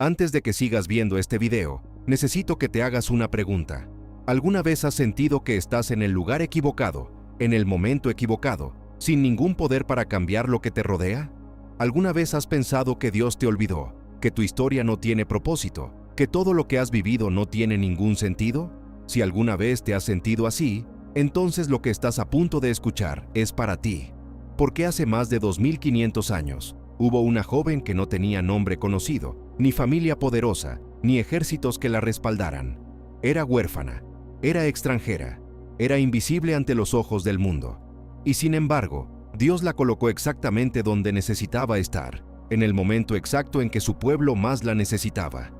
Antes de que sigas viendo este video, necesito que te hagas una pregunta. ¿Alguna vez has sentido que estás en el lugar equivocado, en el momento equivocado, sin ningún poder para cambiar lo que te rodea? ¿Alguna vez has pensado que Dios te olvidó, que tu historia no tiene propósito, que todo lo que has vivido no tiene ningún sentido? Si alguna vez te has sentido así, entonces lo que estás a punto de escuchar es para ti. Porque hace más de 2500 años, hubo una joven que no tenía nombre conocido, ni familia poderosa, ni ejércitos que la respaldaran. Era huérfana, era extranjera, era invisible ante los ojos del mundo. Y sin embargo, Dios la colocó exactamente donde necesitaba estar, en el momento exacto en que su pueblo más la necesitaba.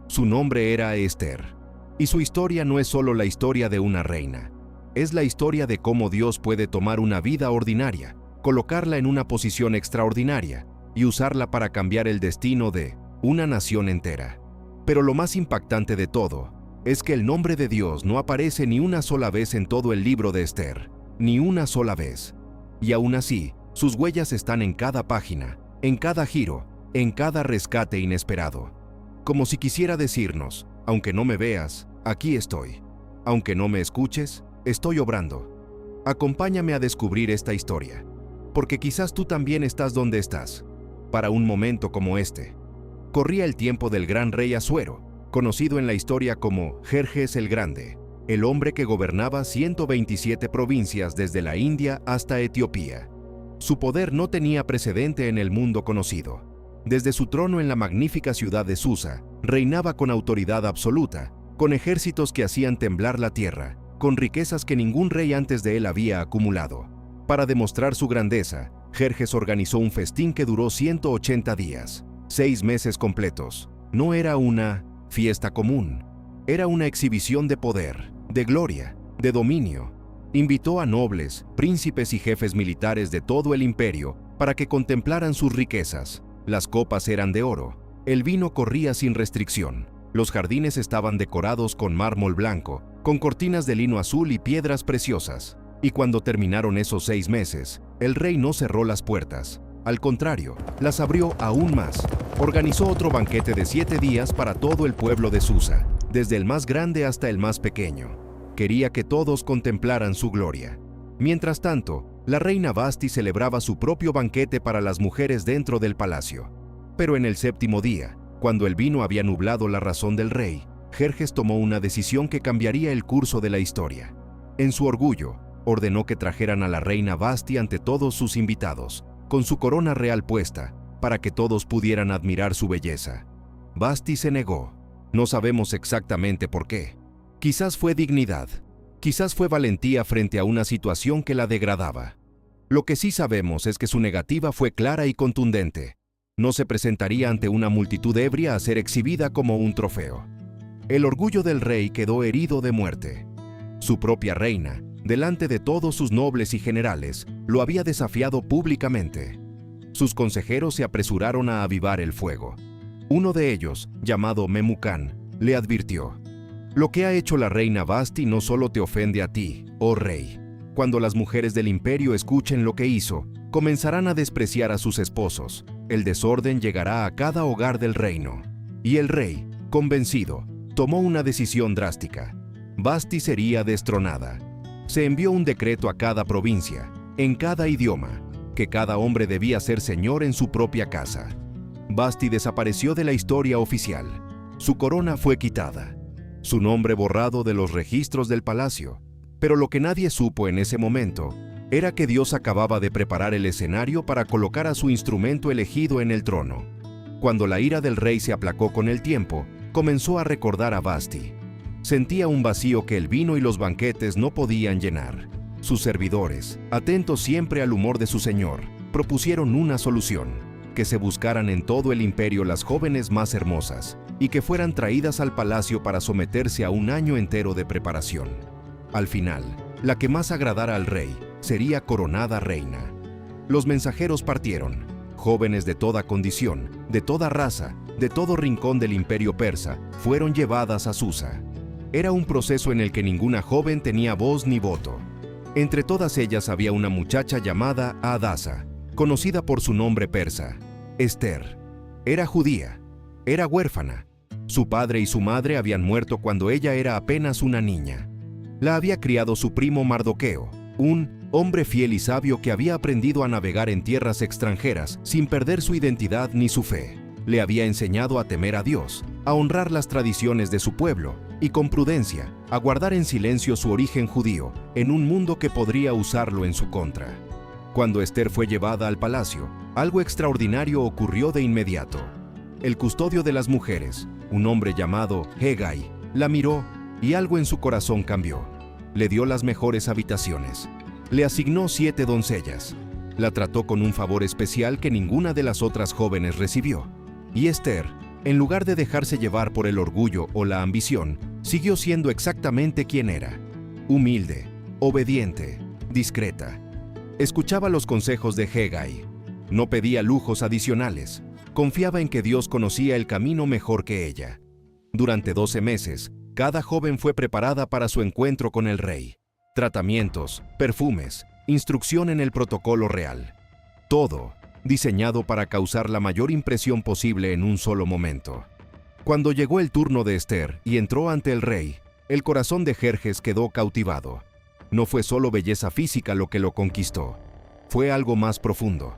Su nombre era Esther. Y su historia no es solo la historia de una reina. Es la historia de cómo Dios puede tomar una vida ordinaria, colocarla en una posición extraordinaria y usarla para cambiar el destino de una nación entera. Pero lo más impactante de todo es que el nombre de Dios no aparece ni una sola vez en todo el libro de Esther, ni una sola vez. Y aún así, sus huellas están en cada página, en cada giro, en cada rescate inesperado. Como si quisiera decirnos, aunque no me veas, aquí estoy. Aunque no me escuches, estoy obrando. Acompáñame a descubrir esta historia, porque quizás tú también estás donde estás, para un momento como este. Corría el tiempo del gran rey Asuero, conocido en la historia como Jerjes el Grande, el hombre que gobernaba 127 provincias desde la India hasta Etiopía. Su poder no tenía precedente en el mundo conocido. Desde su trono en la magnífica ciudad de Susa, reinaba con autoridad absoluta, con ejércitos que hacían temblar la tierra, con riquezas que ningún rey antes de él había acumulado. Para demostrar su grandeza, Jerjes organizó un festín que duró 180 días, 6 meses completos. No era una fiesta común, era una exhibición de poder, de gloria, de dominio. Invitó a nobles, príncipes y jefes militares de todo el imperio para que contemplaran sus riquezas. Las copas eran de oro, el vino corría sin restricción, los jardines estaban decorados con mármol blanco, con cortinas de lino azul y piedras preciosas. Y cuando terminaron esos 6 meses, el rey no cerró las puertas. Al contrario, las abrió aún más. Organizó otro banquete de 7 días para todo el pueblo de Susa, desde el más grande hasta el más pequeño. Quería que todos contemplaran su gloria. Mientras tanto, la reina Vasti celebraba su propio banquete para las mujeres dentro del palacio. Pero en el 7º día, cuando el vino había nublado la razón del rey, Jerjes tomó una decisión que cambiaría el curso de la historia. En su orgullo, ordenó que trajeran a la reina Vasti ante todos sus invitados, con su corona real puesta, para que todos pudieran admirar su belleza. Vasti se negó. No sabemos exactamente por qué. Quizás fue dignidad, quizás fue valentía frente a una situación que la degradaba. Lo que sí sabemos es que su negativa fue clara y contundente. No se presentaría ante una multitud ebria a ser exhibida como un trofeo. El orgullo del rey quedó herido de muerte. Su propia reina, delante de todos sus nobles y generales, lo había desafiado públicamente. Sus consejeros se apresuraron a avivar el fuego. Uno de ellos, llamado Memucán, le advirtió: «Lo que ha hecho la reina Vasti no solo te ofende a ti, oh rey. Cuando las mujeres del imperio escuchen lo que hizo, comenzarán a despreciar a sus esposos. El desorden llegará a cada hogar del reino». Y el rey, convencido, tomó una decisión drástica. Vasti sería destronada. Se envió un decreto a cada provincia, en cada idioma, que cada hombre debía ser señor en su propia casa. Vasti desapareció de la historia oficial. Su corona fue quitada, su nombre borrado de los registros del palacio. Pero lo que nadie supo en ese momento era que Dios acababa de preparar el escenario para colocar a su instrumento elegido en el trono. Cuando la ira del rey se aplacó con el tiempo, comenzó a recordar a Vasti. Sentía un vacío que el vino y los banquetes no podían llenar. Sus servidores, atentos siempre al humor de su señor, propusieron una solución: que se buscaran en todo el imperio las jóvenes más hermosas y que fueran traídas al palacio para someterse a un año entero de preparación. Al final, la que más agradara al rey sería coronada reina. Los mensajeros partieron, jóvenes de toda condición, de toda raza, de todo rincón del imperio persa, fueron llevadas a Susa. Era un proceso en el que ninguna joven tenía voz ni voto. Entre todas ellas había una muchacha llamada Hadasa, conocida por su nombre persa, Esther. Era judía. Era huérfana. Su padre y su madre habían muerto cuando ella era apenas una niña. La había criado su primo Mardoqueo, un hombre fiel y sabio que había aprendido a navegar en tierras extranjeras sin perder su identidad ni su fe. Le había enseñado a temer a Dios, a honrar las tradiciones de su pueblo y con prudencia a guardar en silencio su origen judío en un mundo que podría usarlo en su contra. Cuando Esther fue llevada al palacio, algo extraordinario ocurrió de inmediato. El custodio de las mujeres, un hombre llamado Hegai, la miró y algo en su corazón cambió. Le dio las mejores habitaciones. Le asignó 7 doncellas. La trató con un favor especial que ninguna de las otras jóvenes recibió. Y Esther, en lugar de dejarse llevar por el orgullo o la ambición, siguió siendo exactamente quien era. Humilde, obediente, discreta. Escuchaba los consejos de Hegai. No pedía lujos adicionales. Confiaba en que Dios conocía el camino mejor que ella. Durante 12 meses, cada joven fue preparada para su encuentro con el rey. Tratamientos, perfumes, instrucción en el protocolo real. Todo diseñado para causar la mayor impresión posible en un solo momento. Cuando llegó el turno de Esther y entró ante el rey, el corazón de Jerjes quedó cautivado. No fue solo belleza física lo que lo conquistó, fue algo más profundo.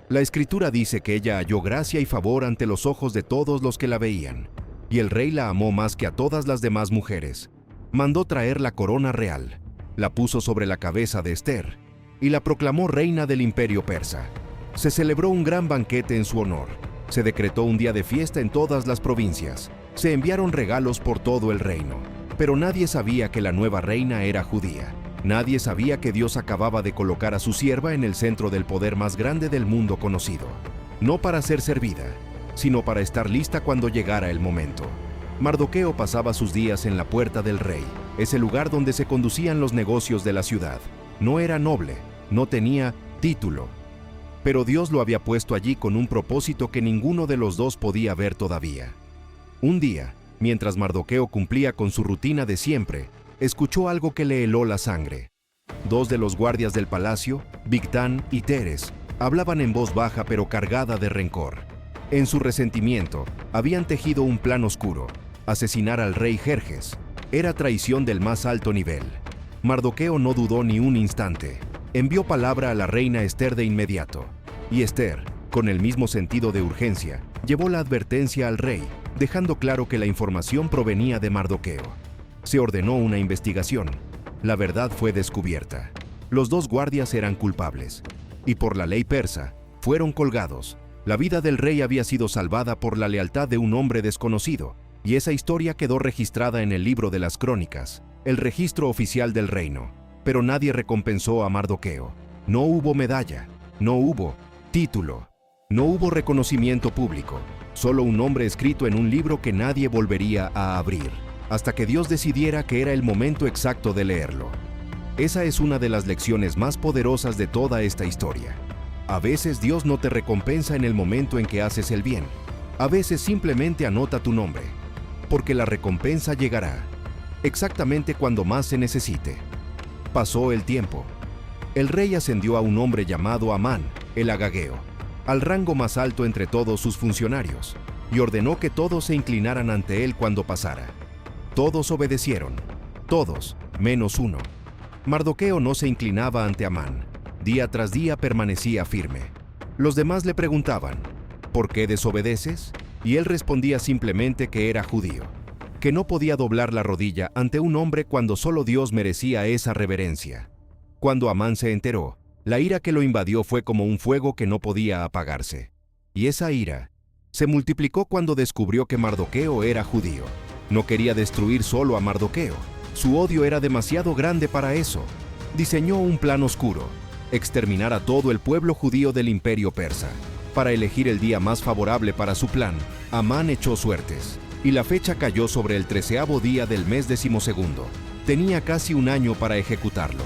La Escritura dice que ella halló gracia y favor ante los ojos de todos los que la veían, y el rey la amó más que a todas las demás mujeres. Mandó traer la corona real, la puso sobre la cabeza de Esther, y la proclamó reina del imperio persa. Se celebró un gran banquete en su honor, se decretó un día de fiesta en todas las provincias, se enviaron regalos por todo el reino, pero nadie sabía que la nueva reina era judía. Nadie sabía que Dios acababa de colocar a su sierva en el centro del poder más grande del mundo conocido, no para ser servida, sino para estar lista cuando llegara el momento. Mardoqueo pasaba sus días en la puerta del rey, ese lugar donde se conducían los negocios de la ciudad. No era noble, no tenía título, pero Dios lo había puesto allí con un propósito que ninguno de los dos podía ver todavía. Un día, mientras Mardoqueo cumplía con su rutina de siempre, escuchó algo que le heló la sangre. 2 de los guardias del palacio, Bigtán y Teres, hablaban en voz baja pero cargada de rencor. En su resentimiento, habían tejido un plan oscuro: asesinar al rey Jerjes. Era traición del más alto nivel. Mardoqueo no dudó ni un instante. Envió palabra a la reina Esther de inmediato. Y Esther, con el mismo sentido de urgencia, llevó la advertencia al rey, dejando claro que la información provenía de Mardoqueo. Se ordenó una investigación. La verdad fue descubierta. Los 2 guardias eran culpables, y por la ley persa, fueron colgados. La vida del rey había sido salvada por la lealtad de un hombre desconocido, y esa historia quedó registrada en el libro de las crónicas, el registro oficial del reino. Pero nadie recompensó a Mardoqueo. No hubo medalla, no hubo título, no hubo reconocimiento público, solo un nombre escrito en un libro que nadie volvería a abrir, hasta que Dios decidiera que era el momento exacto de leerlo. Esa es una de las lecciones más poderosas de toda esta historia. A veces Dios no te recompensa en el momento en que haces el bien. A veces simplemente anota tu nombre, porque la recompensa llegará exactamente cuando más se necesite. Pasó el tiempo. El rey ascendió a un hombre llamado Amán, el agageo, al rango más alto entre todos sus funcionarios, y ordenó que todos se inclinaran ante él cuando pasara. Todos obedecieron, todos, menos uno. Mardoqueo no se inclinaba ante Amán. Día tras día permanecía firme. Los demás le preguntaban: ¿por qué desobedeces? Y él respondía simplemente que era judío, que no podía doblar la rodilla ante un hombre cuando solo Dios merecía esa reverencia. Cuando Amán se enteró, la ira que lo invadió fue como un fuego que no podía apagarse. Y esa ira se multiplicó cuando descubrió que Mardoqueo era judío. No quería destruir solo a Mardoqueo. Su odio era demasiado grande para eso. Diseñó un plan oscuro: exterminar a todo el pueblo judío del imperio persa. Para elegir el día más favorable para su plan, Amán echó suertes, y la fecha cayó sobre el 13º día del mes 12º. Tenía casi un año para ejecutarlo.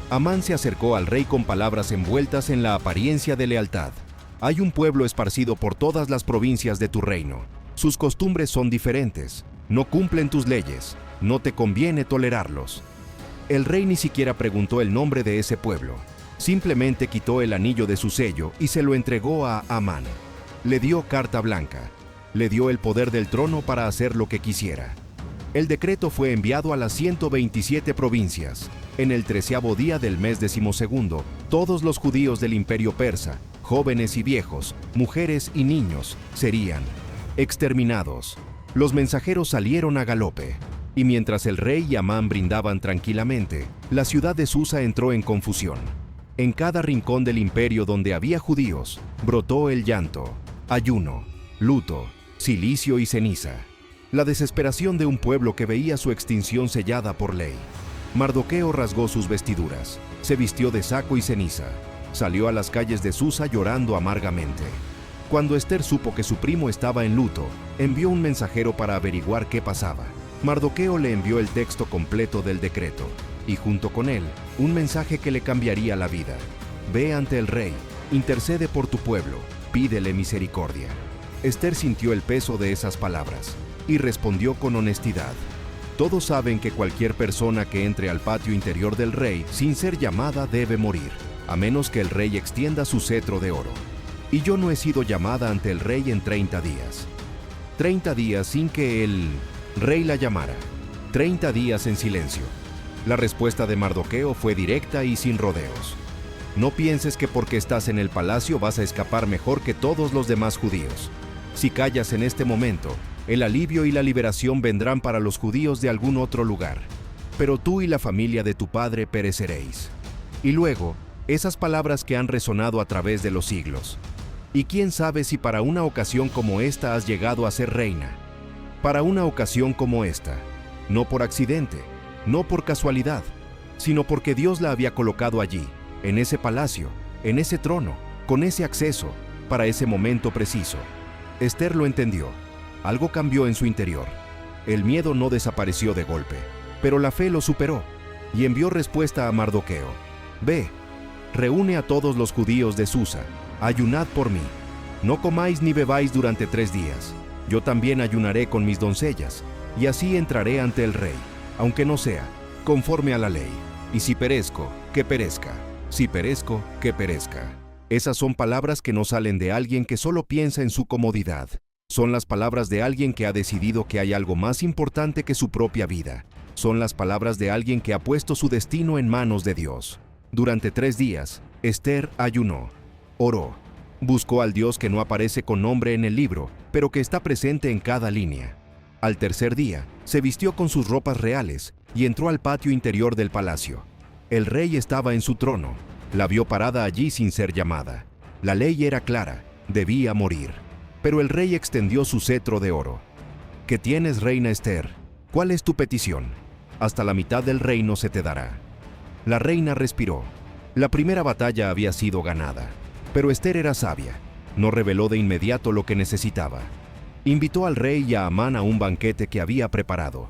Amán se acercó al rey con palabras envueltas en la apariencia de lealtad. Hay un pueblo esparcido por todas las provincias de tu reino. Sus costumbres son diferentes, no cumplen tus leyes, no te conviene tolerarlos. El rey ni siquiera preguntó el nombre de ese pueblo. Simplemente quitó el anillo de su sello y se lo entregó a Amán. Le dio carta blanca. le dio el poder del trono para hacer lo que quisiera. El decreto fue enviado a las 127 provincias. En el 13º día del mes 12º, todos los judíos del imperio persa, jóvenes y viejos, mujeres y niños, serían exterminados. Los mensajeros salieron a galope, y mientras el rey y Amán brindaban tranquilamente, la ciudad de Susa entró en confusión. En cada rincón del imperio donde había judíos, brotó el llanto, ayuno, luto, cilicio y ceniza. La desesperación de un pueblo que veía su extinción sellada por ley. Mardoqueo rasgó sus vestiduras, se vistió de saco y ceniza, salió a las calles de Susa llorando amargamente. Cuando Ester supo que su primo estaba en luto, envió un mensajero para averiguar qué pasaba. Mardoqueo le envió el texto completo del decreto, y junto con él, un mensaje que le cambiaría la vida. Ve ante el rey, intercede por tu pueblo, pídele misericordia. Ester sintió el peso de esas palabras, y respondió con honestidad. Todos saben que cualquier persona que entre al patio interior del rey sin ser llamada debe morir, a menos que el rey extienda su cetro de oro. Y yo no he sido llamada ante el rey en 30 días. 30 días sin que el rey la llamara. 30 días en silencio. La respuesta de Mardoqueo fue directa y sin rodeos. No pienses que porque estás en el palacio vas a escapar mejor que todos los demás judíos. Si callas en este momento, el alivio y la liberación vendrán para los judíos de algún otro lugar. Pero tú y la familia de tu padre pereceréis. Y luego, esas palabras que han resonado a través de los siglos. Y quién sabe si para una ocasión como esta has llegado a ser reina. Para una ocasión como esta, no por accidente, no por casualidad, sino porque Dios la había colocado allí, en ese palacio, en ese trono, con ese acceso, para ese momento preciso. Ester lo entendió. Algo cambió en su interior. El miedo no desapareció de golpe, pero la fe lo superó, y envió respuesta a Mardoqueo. Ve, reúne a todos los judíos de Susa, ayunad por mí. No comáis ni bebáis durante 3 días. Yo también ayunaré con mis doncellas, y así entraré ante el rey, aunque no sea conforme a la ley. Y si perezco, que perezca. Si perezco, que perezca. Esas son palabras que no salen de alguien que solo piensa en su comodidad. Son las palabras de alguien que ha decidido que hay algo más importante que su propia vida. Son las palabras de alguien que ha puesto su destino en manos de Dios. Durante 3 días, Ester ayunó, oró, buscó al Dios que no aparece con nombre en el libro, pero que está presente en cada línea. Al tercer día, se vistió con sus ropas reales y entró al patio interior del palacio. El rey estaba en su trono. La vio parada allí sin ser llamada. La ley era clara, debía morir. Pero el rey extendió su cetro de oro. ¿Qué tienes, reina Ester? ¿Cuál es tu petición? Hasta la mitad del reino se te dará. La reina respiró. La primera batalla había sido ganada. Pero Ester era sabia. No reveló de inmediato lo que necesitaba. Invitó al rey y a Amán a un banquete que había preparado.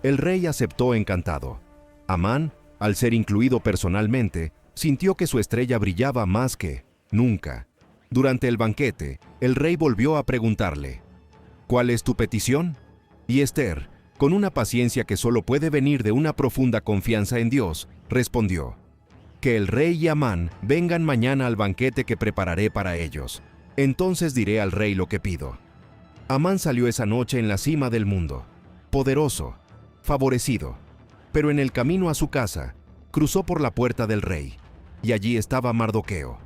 El rey aceptó encantado. Amán, al ser incluido personalmente, sintió que su estrella brillaba más que nunca. Durante el banquete, el rey volvió a preguntarle, ¿cuál es tu petición? Y Ester, con una paciencia que solo puede venir de una profunda confianza en Dios, respondió, que el rey y Amán vengan mañana al banquete que prepararé para ellos. Entonces diré al rey lo que pido. Amán salió esa noche en la cima del mundo, poderoso, favorecido, pero en el camino a su casa, cruzó por la puerta del rey, y allí estaba Mardoqueo,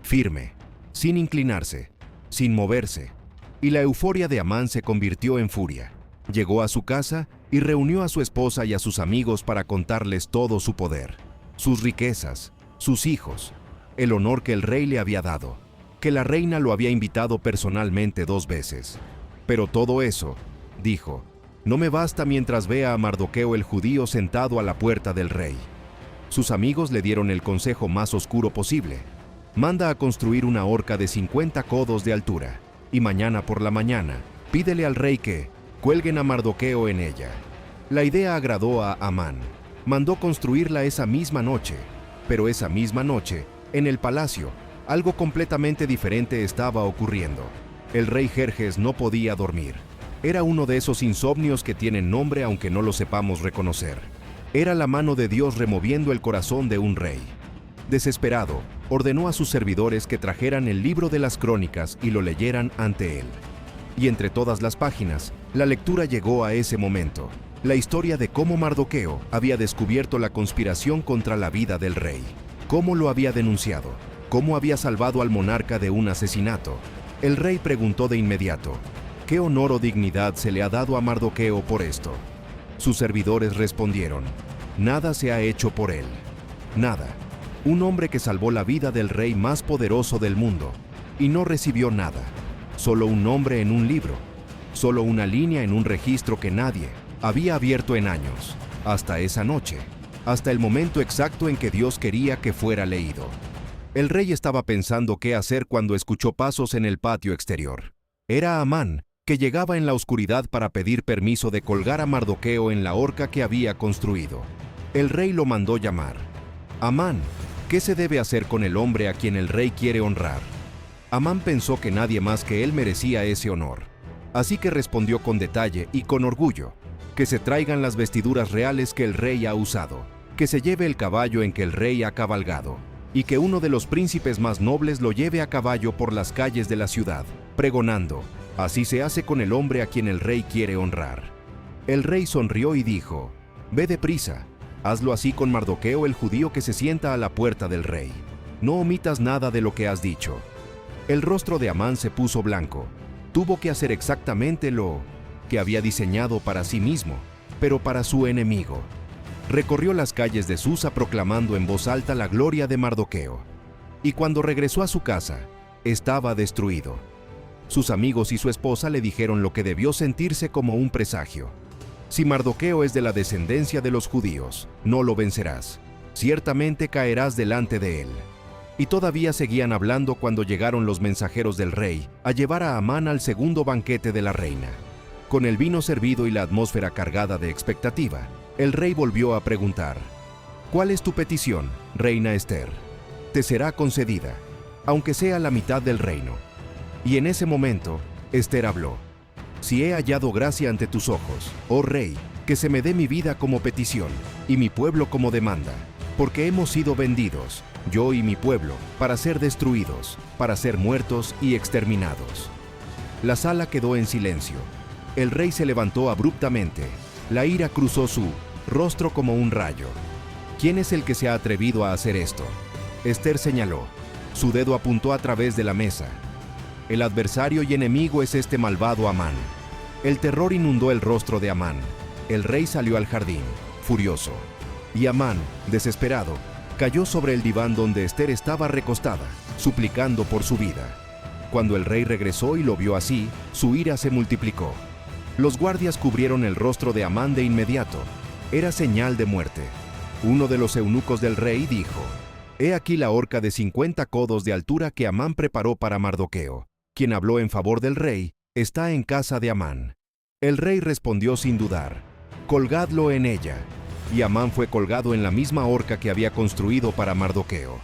firme, sin inclinarse, sin moverse, y la euforia de Amán se convirtió en furia. Llegó a su casa y reunió a su esposa y a sus amigos para contarles todo su poder, sus riquezas, sus hijos, el honor que el rey le había dado, que la reina lo había invitado personalmente 2 veces. Pero todo eso, dijo, no me basta mientras vea a Mardoqueo el judío sentado a la puerta del rey. Sus amigos le dieron el consejo más oscuro posible. Manda a construir una horca de 50 codos de altura, y mañana por la mañana, pídele al rey que cuelguen a Mardoqueo en ella. La idea agradó a Amán. Mandó construirla esa misma noche, pero esa misma noche, en el palacio, algo completamente diferente estaba ocurriendo. El rey Jerjes no podía dormir. Era uno de esos insomnios que tienen nombre aunque no lo sepamos reconocer. Era la mano de Dios removiendo el corazón de un rey. Desesperado, ordenó a sus servidores que trajeran el libro de las crónicas y lo leyeran ante él. Y entre todas las páginas, la lectura llegó a ese momento. La historia de cómo Mardoqueo había descubierto la conspiración contra la vida del rey, cómo lo había denunciado, cómo había salvado al monarca de un asesinato. El rey preguntó de inmediato, ¿qué honor o dignidad se le ha dado a Mardoqueo por esto? Sus servidores respondieron, nada se ha hecho por él. Nada. Un hombre que salvó la vida del rey más poderoso del mundo, y no recibió nada. Solo un nombre en un libro, solo una línea en un registro que nadie había abierto en años, hasta esa noche, hasta el momento exacto en que Dios quería que fuera leído. El rey estaba pensando qué hacer cuando escuchó pasos en el patio exterior. Era Amán, que llegaba en la oscuridad para pedir permiso de colgar a Mardoqueo en la horca que había construido. El rey lo mandó llamar. Amán, ¿qué se debe hacer con el hombre a quien el rey quiere honrar? Amán pensó que nadie más que él merecía ese honor. Así que respondió con detalle y con orgullo, que se traigan las vestiduras reales que el rey ha usado, que se lleve el caballo en que el rey ha cabalgado, y que uno de los príncipes más nobles lo lleve a caballo por las calles de la ciudad, pregonando, así se hace con el hombre a quien el rey quiere honrar. El rey sonrió y dijo, ve deprisa, hazlo así con Mardoqueo el judío que se sienta a la puerta del rey. No omitas nada de lo que has dicho. El rostro de Amán se puso blanco. Tuvo que hacer exactamente lo que había diseñado para sí mismo, pero para su enemigo. Recorrió las calles de Susa proclamando en voz alta la gloria de Mardoqueo. Y cuando regresó a su casa, estaba destruido. Sus amigos y su esposa le dijeron lo que debió sentirse como un presagio. Si Mardoqueo es de la descendencia de los judíos, no lo vencerás. Ciertamente caerás delante de él. Y todavía seguían hablando cuando llegaron los mensajeros del rey a llevar a Amán al segundo banquete de la reina. Con el vino servido y la atmósfera cargada de expectativa, el rey volvió a preguntar, ¿cuál es tu petición, reina Ester? Te será concedida, aunque sea la mitad del reino. Y en ese momento, Ester habló, si he hallado gracia ante tus ojos, oh rey, que se me dé mi vida como petición, y mi pueblo como demanda, porque hemos sido vendidos, yo y mi pueblo, para ser destruidos, para ser muertos y exterminados. La sala quedó en silencio. El rey se levantó abruptamente. La ira cruzó su rostro como un rayo. ¿Quién es el que se ha atrevido a hacer esto? Ester señaló. Su dedo apuntó a través de la mesa. El adversario y enemigo es este malvado Amán. El terror inundó el rostro de Amán. El rey salió al jardín, furioso. Y Amán, desesperado, cayó sobre el diván donde Ester estaba recostada, suplicando por su vida. Cuando el rey regresó y lo vio así, su ira se multiplicó. Los guardias cubrieron el rostro de Amán de inmediato. Era señal de muerte. Uno de los eunucos del rey dijo, «He aquí la horca de 50 codos de altura que Amán preparó para Mardoqueo. Quien habló en favor del rey está en casa de Amán». El rey respondió sin dudar, «Colgadlo en ella». Y Amán fue colgado en la misma horca que había construido para Mardoqueo.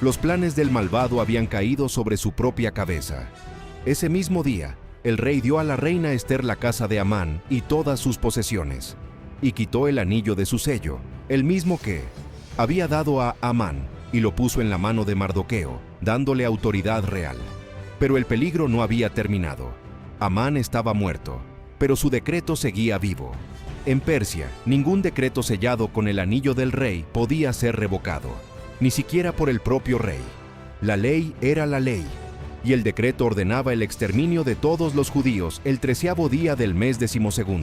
Los planes del malvado habían caído sobre su propia cabeza. Ese mismo día, el rey dio a la reina Ester la casa de Amán y todas sus posesiones, y quitó el anillo de su sello, el mismo que había dado a Amán, y lo puso en la mano de Mardoqueo, dándole autoridad real. Pero el peligro no había terminado. Amán estaba muerto, pero su decreto seguía vivo. En Persia, ningún decreto sellado con el anillo del rey podía ser revocado, ni siquiera por el propio rey. La ley era la ley, y el decreto ordenaba el exterminio de todos los judíos el 13º día del mes 12º.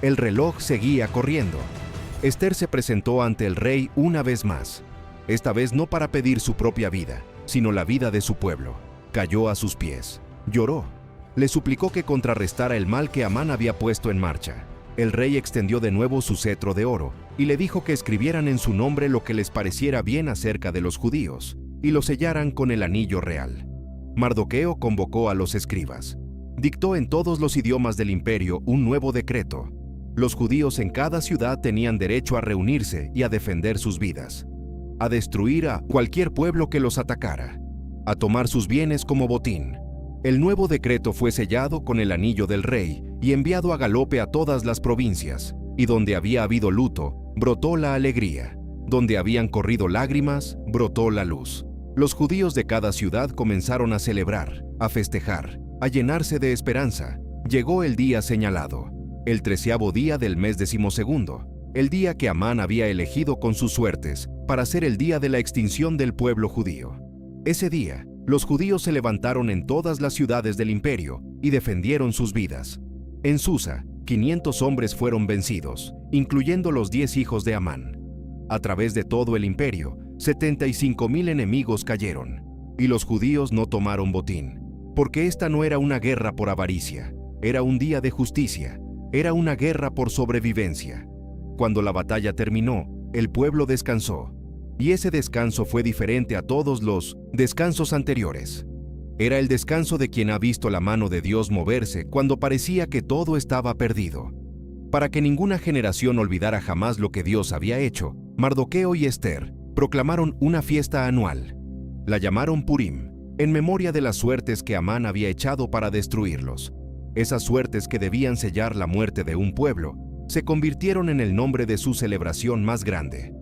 El reloj seguía corriendo. Ester se presentó ante el rey una vez más, esta vez no para pedir su propia vida, sino la vida de su pueblo. Cayó a sus pies, lloró, le suplicó que contrarrestara el mal que Amán había puesto en marcha. El rey extendió de nuevo su cetro de oro y le dijo que escribieran en su nombre lo que les pareciera bien acerca de los judíos y lo sellaran con el anillo real. Mardoqueo convocó a los escribas. Dictó en todos los idiomas del imperio un nuevo decreto. Los judíos en cada ciudad tenían derecho a reunirse y a defender sus vidas, a destruir a cualquier pueblo que los atacara, a tomar sus bienes como botín. El nuevo decreto fue sellado con el anillo del rey y enviado a galope a todas las provincias, y donde había habido luto, brotó la alegría. Donde habían corrido lágrimas, brotó la luz. Los judíos de cada ciudad comenzaron a celebrar, a festejar, a llenarse de esperanza, Llegó el día señalado, el 13º día del mes 12º, el día que Amán había elegido con sus suertes para ser el día de la extinción del pueblo judío. Ese día, los judíos se levantaron en todas las ciudades del imperio y defendieron sus vidas. En Susa, 500 hombres fueron vencidos, incluyendo los 10 hijos de Amán. A través de todo el imperio, 75,000 enemigos cayeron, y los judíos no tomaron botín, porque esta no era una guerra por avaricia, era un día de justicia, era una guerra por sobrevivencia. Cuando la batalla terminó, el pueblo descansó, y ese descanso fue diferente a todos los descansos anteriores. Era el descanso de quien ha visto la mano de Dios moverse cuando parecía que todo estaba perdido. Para que ninguna generación olvidara jamás lo que Dios había hecho, Mardoqueo y Esther proclamaron una fiesta anual. La llamaron Purim, en memoria de las suertes que Amán había echado para destruirlos. Esas suertes que debían sellar la muerte de un pueblo, se convirtieron en el nombre de su celebración más grande.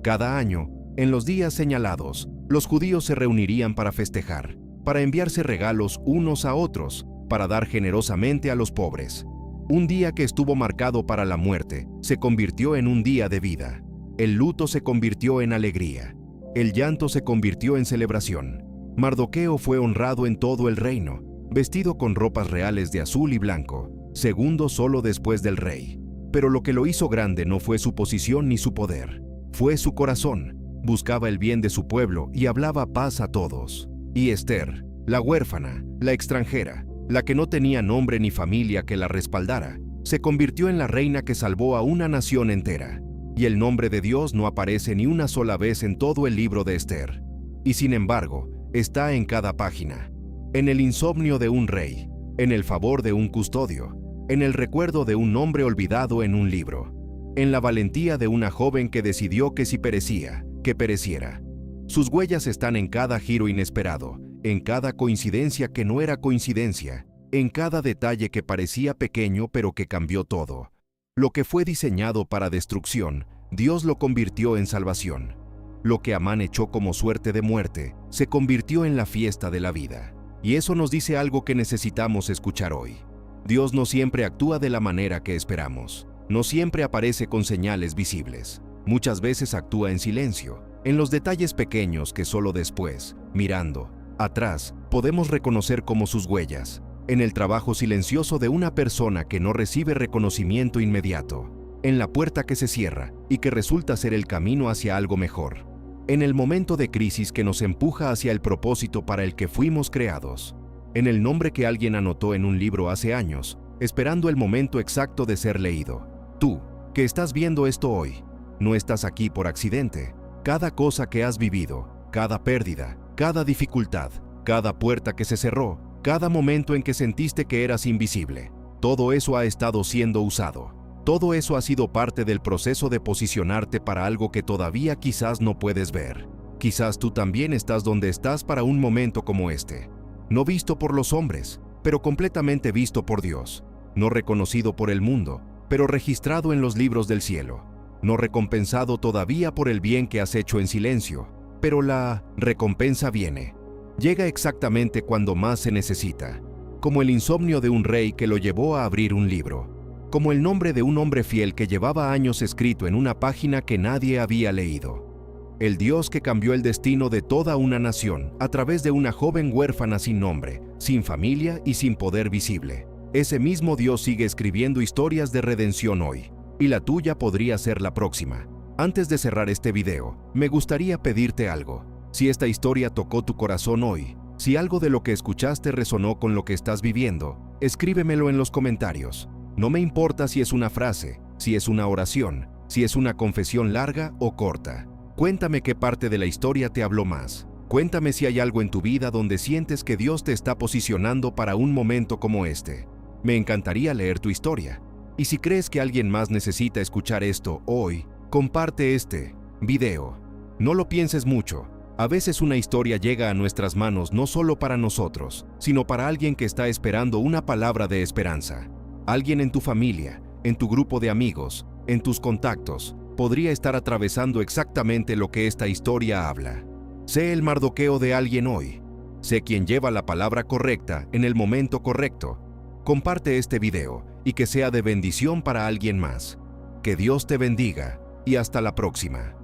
Cada año, en los días señalados, los judíos se reunirían para festejar, para enviarse regalos unos a otros, para dar generosamente a los pobres. Un día que estuvo marcado para la muerte, se convirtió en un día de vida. El luto se convirtió en alegría. El llanto se convirtió en celebración. Mardoqueo fue honrado en todo el reino, vestido con ropas reales de azul y blanco, segundo solo después del rey. Pero lo que lo hizo grande no fue su posición ni su poder, fue su corazón. Buscaba el bien de su pueblo y hablaba paz a todos. Y Esther, la huérfana, la extranjera, la que no tenía nombre ni familia que la respaldara, se convirtió en la reina que salvó a una nación entera. Y el nombre de Dios no aparece ni una sola vez en todo el libro de Esther. Y sin embargo, está en cada página. En el insomnio de un rey, en el favor de un custodio, en el recuerdo de un hombre olvidado en un libro, en la valentía de una joven que decidió que si perecía, que pereciera. Sus huellas están en cada giro inesperado, en cada coincidencia que no era coincidencia, en cada detalle que parecía pequeño pero que cambió todo. Lo que fue diseñado para destrucción, Dios lo convirtió en salvación. Lo que Amán echó como suerte de muerte, se convirtió en la fiesta de la vida. Y eso nos dice algo que necesitamos escuchar hoy. Dios no siempre actúa de la manera que esperamos. No siempre aparece con señales visibles. Muchas veces actúa en silencio, en los detalles pequeños que solo después, mirando atrás, podemos reconocer como sus huellas, en el trabajo silencioso de una persona que no recibe reconocimiento inmediato, en la puerta que se cierra y que resulta ser el camino hacia algo mejor, en el momento de crisis que nos empuja hacia el propósito para el que fuimos creados, en el nombre que alguien anotó en un libro hace años, esperando el momento exacto de ser leído. Tú, que estás viendo esto hoy, no estás aquí por accidente. Cada cosa que has vivido, cada pérdida, cada dificultad, cada puerta que se cerró, cada momento en que sentiste que eras invisible, todo eso ha estado siendo usado. Todo eso ha sido parte del proceso de posicionarte para algo que todavía quizás no puedes ver. Quizás tú también estás donde estás para un momento como este. No visto por los hombres, pero completamente visto por Dios. No reconocido por el mundo, pero registrado en los libros del cielo. No recompensado todavía por el bien que has hecho en silencio, pero la recompensa viene. Llega exactamente cuando más se necesita, como el insomnio de un rey que lo llevó a abrir un libro, como el nombre de un hombre fiel que llevaba años escrito en una página que nadie había leído. El Dios que cambió el destino de toda una nación a través de una joven huérfana sin nombre, sin familia y sin poder visible. Ese mismo Dios sigue escribiendo historias de redención hoy. Y la tuya podría ser la próxima. Antes de cerrar este video, me gustaría pedirte algo. Si esta historia tocó tu corazón hoy, si algo de lo que escuchaste resonó con lo que estás viviendo, escríbemelo en los comentarios. No me importa si es una frase, si es una oración, si es una confesión larga o corta. Cuéntame qué parte de la historia te habló más. Cuéntame si hay algo en tu vida donde sientes que Dios te está posicionando para un momento como este. Me encantaría leer tu historia. Y si crees que alguien más necesita escuchar esto hoy, comparte este video. No lo pienses mucho. A veces una historia llega a nuestras manos no solo para nosotros, sino para alguien que está esperando una palabra de esperanza. Alguien en tu familia, en tu grupo de amigos, en tus contactos, podría estar atravesando exactamente lo que esta historia habla. Sé el Mardoqueo de alguien hoy. Sé quien lleva la palabra correcta en el momento correcto. Comparte este video y que sea de bendición para alguien más. Que Dios te bendiga y hasta la próxima.